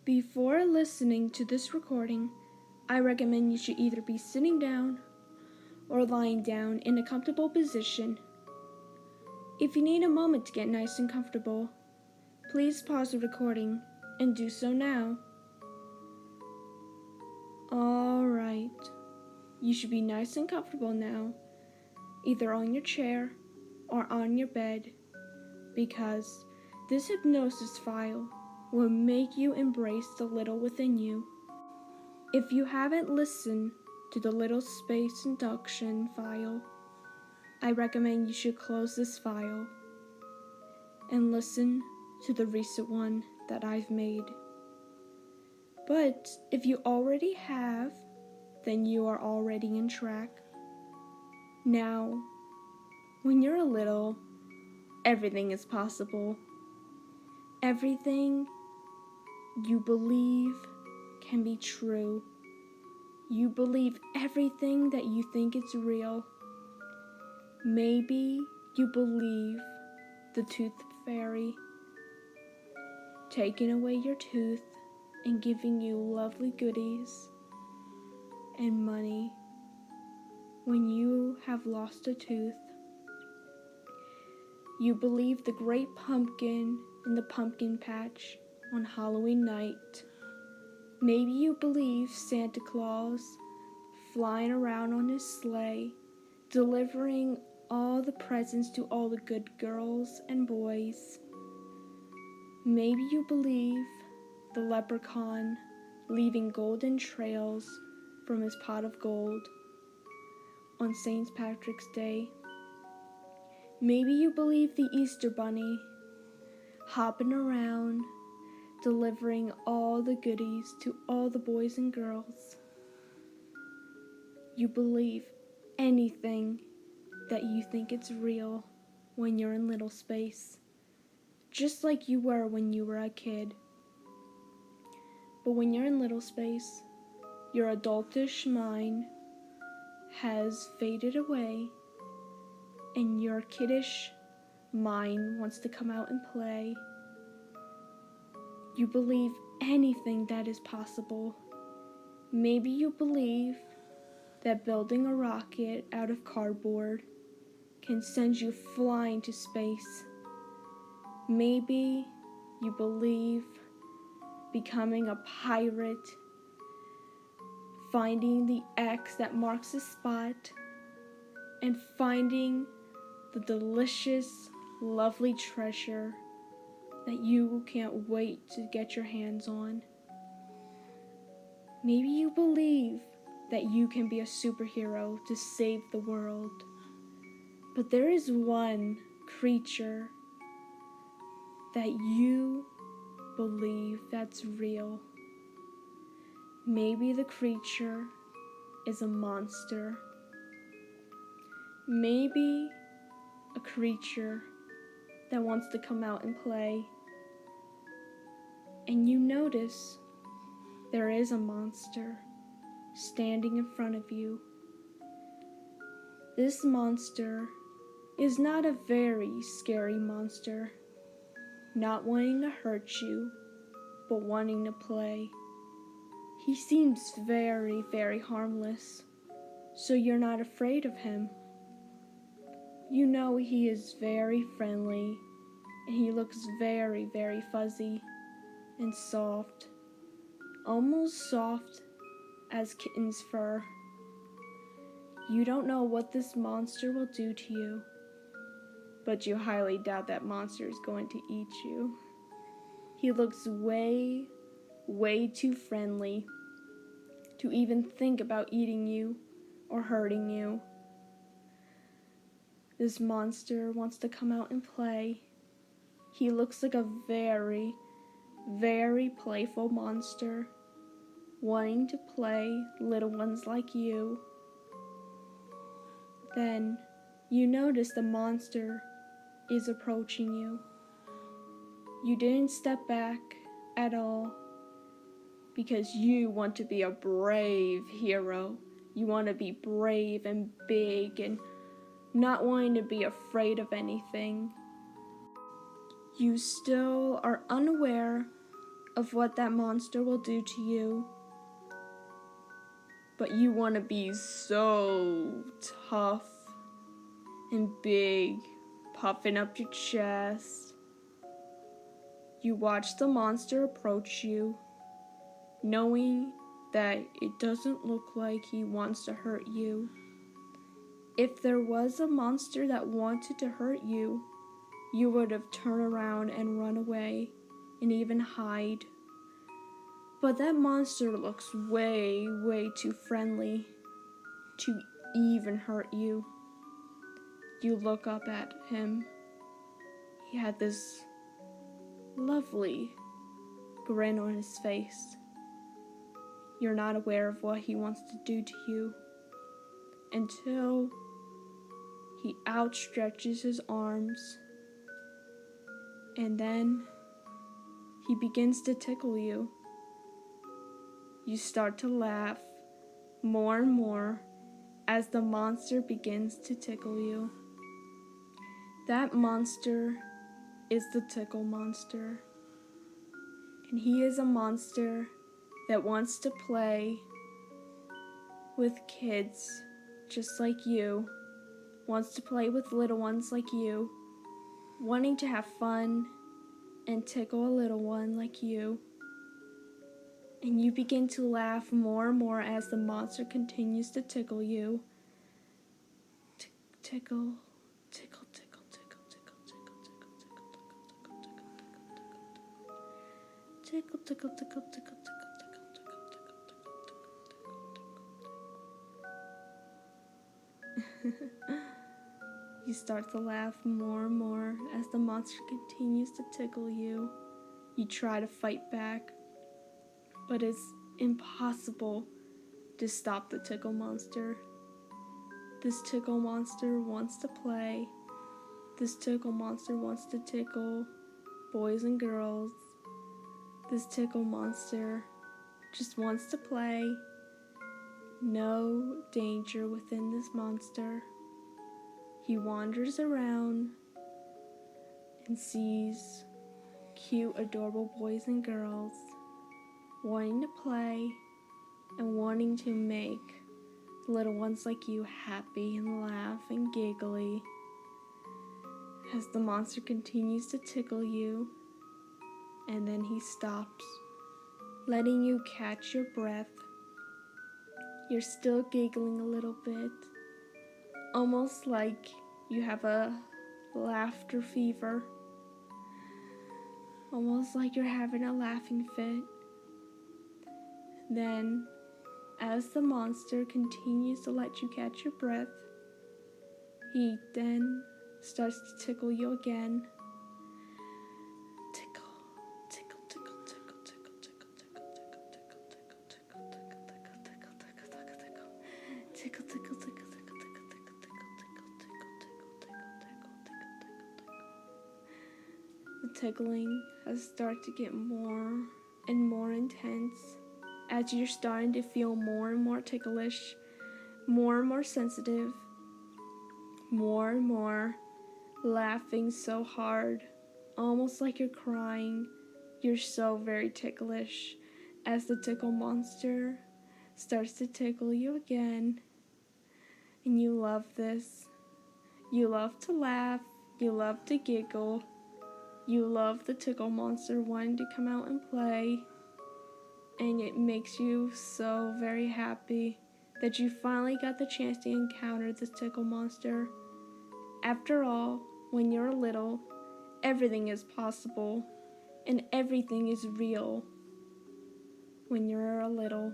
Before listening to this recording, I recommend you should either be sitting down or lying down in a comfortable position. If you need a moment to get nice and comfortable, please pause the recording and do so now. Alright, you should be nice and comfortable now, either on your chair or on your bed, because this hypnosis file will make you embrace the little within you. If you haven't listened to the little space induction file, I recommend you should close this file and listen to the recent one that I've made. But if you already have, then you are already in track. Now, when you're little, everything is possible. Everything you believe can be true. You believe everything that you think is real. Maybe you believe the tooth fairy taking away your tooth and giving you lovely goodies and money when you have lost a tooth. You believe the great pumpkin in the pumpkin patch on Halloween night. Maybe you believe Santa Claus flying around on his sleigh, delivering all the presents to all the good girls and boys. Maybe you believe the leprechaun leaving golden trails from his pot of gold on St. Patrick's Day. Maybe you believe the Easter Bunny hopping around, delivering all the goodies to all the boys and girls. You believe anything that you think it's real when you're in little space, just like you were when you were a kid. But when you're in little space, your adultish mind has faded away and your kiddish mind wants to come out and play. You believe anything that is possible. Maybe you believe that building a rocket out of cardboard can send you flying to space. Maybe you believe becoming a pirate, finding the X that marks the spot, and finding the delicious, lovely treasure that you can't wait to get your hands on. Maybe you believe that you can be a superhero to save the world. But there is one creature that you believe that's real. Maybe the creature is a monster. Maybe a creature that wants to come out and play. And you notice there is a monster standing in front of you. This monster is not a very scary monster, not wanting to hurt you, but wanting to play. He seems very, very harmless, so you're not afraid of him. You know he is very friendly, and he looks very, very fuzzy and soft, almost soft as kitten's fur. You don't know what this monster will do to you, but you highly doubt that monster is going to eat you. He looks way, way too friendly to even think about eating you or hurting you. This monster wants to come out and play. He looks like a very, very playful monster, wanting to play little ones like you. Then you notice the monster is approaching you. You didn't step back at all because you want to be a brave hero. You want to be brave and big and not wanting to be afraid of anything. You still are unaware of what that monster will do to you. But you want to be so tough and big, puffing up your chest. You watch the monster approach you, knowing that it doesn't look like he wants to hurt you. If there was a monster that wanted to hurt you, you would have turned around and run away and even hide. But that monster looks way, way too friendly to even hurt you. You look up at him. He had this lovely grin on his face. You're not aware of what he wants to do to you until he outstretches his arms, and then he begins to tickle you. You start to laugh more and more as the monster begins to tickle you. That monster is the Tickle monster. And he is a monster that wants to play with kids just like you, wants to play with little ones like you, wanting to have fun and tickle a little one like you. And you begin to laugh more and more as the monster continues to tickle you. Tickle, tickle, tickle, tickle, tickle, tickle, tickle, tickle, tickle, tickle, tickle, tickle, tickle, tickle, tickle. You start to laugh more and more as the monster continues to tickle you. You try to fight back, but it's impossible to stop the Tickle monster. This Tickle monster wants to play. This Tickle monster wants to tickle boys and girls. This Tickle monster just wants to play. No danger within this monster. He wanders around and sees cute, adorable boys and girls wanting to play and wanting to make little ones like you happy and laugh and giggly. As the monster continues to tickle you, and then he stops, letting you catch your breath. You're still giggling a little bit, almost like you have a laughter fever, almost like you're having a laughing fit. Then, as the monster continues to let you catch your breath, he then starts to tickle you again. Tickle, tickle, tickle, tickle, tickle, tickle, tickle, tickle, tickle, tickle, tickle, tickle, tickle, tickle, tickle, tickle, tickle, tickle. The tickling has started to get more and more intense as you're starting to feel more and more ticklish, more and more sensitive, more and more laughing so hard, almost like you're crying. You're so very ticklish as the Tickle monster starts to tickle you again. And you love this. You love to laugh. You love to giggle. You love the Tickle monster wanting to come out and play. And it makes you so very happy that you finally got the chance to encounter this Tickle monster. After all, when you're little, everything is possible and everything is real. When you're a little,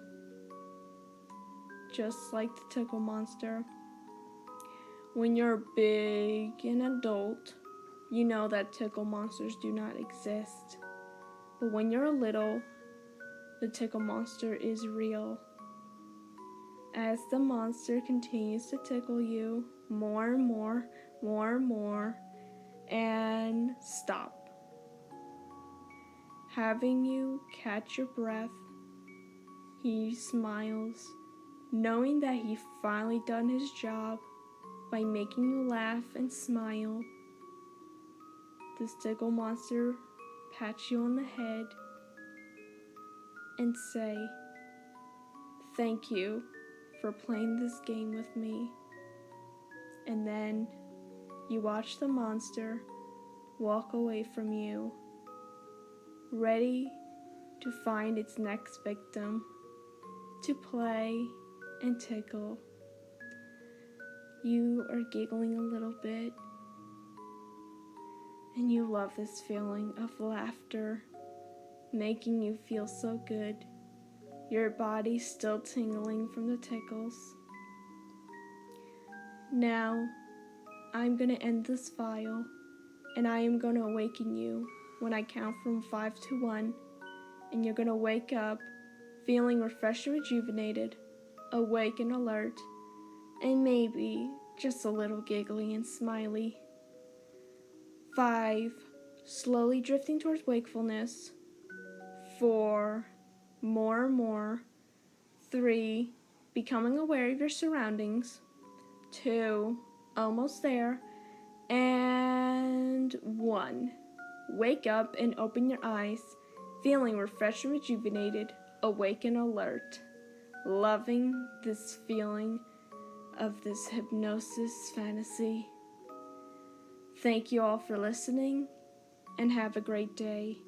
just like the Tickle monster. When you're big and adult, you know that Tickle monsters do not exist. But when you're little, the Tickle monster is real. As the monster continues to tickle you more and more, more and more, and stop. Having you catch your breath, he smiles, knowing that he finally done his job by making you laugh and smile. This Tickle monster pats you on the head and say, "Thank you for playing this game with me." And then you watch the monster walk away from you, ready to find its next victim, to play and tickle. You are giggling a little bit, and you love this feeling of laughter, making you feel so good. Your body's still tingling from the tickles. Now, I'm going to end this file, and I am going to awaken you when I count from 5 to 1, and you're going to wake up feeling refreshed and rejuvenated, awake and alert, and maybe just a little giggly and smiley. 5, slowly drifting towards wakefulness. 4, more and more. 3, becoming aware of your surroundings. 2, almost there. And 1, wake up and open your eyes, feeling refreshed and rejuvenated, awake and alert, loving this feeling of this hypnosis fantasy. Thank you all for listening, and have a great day.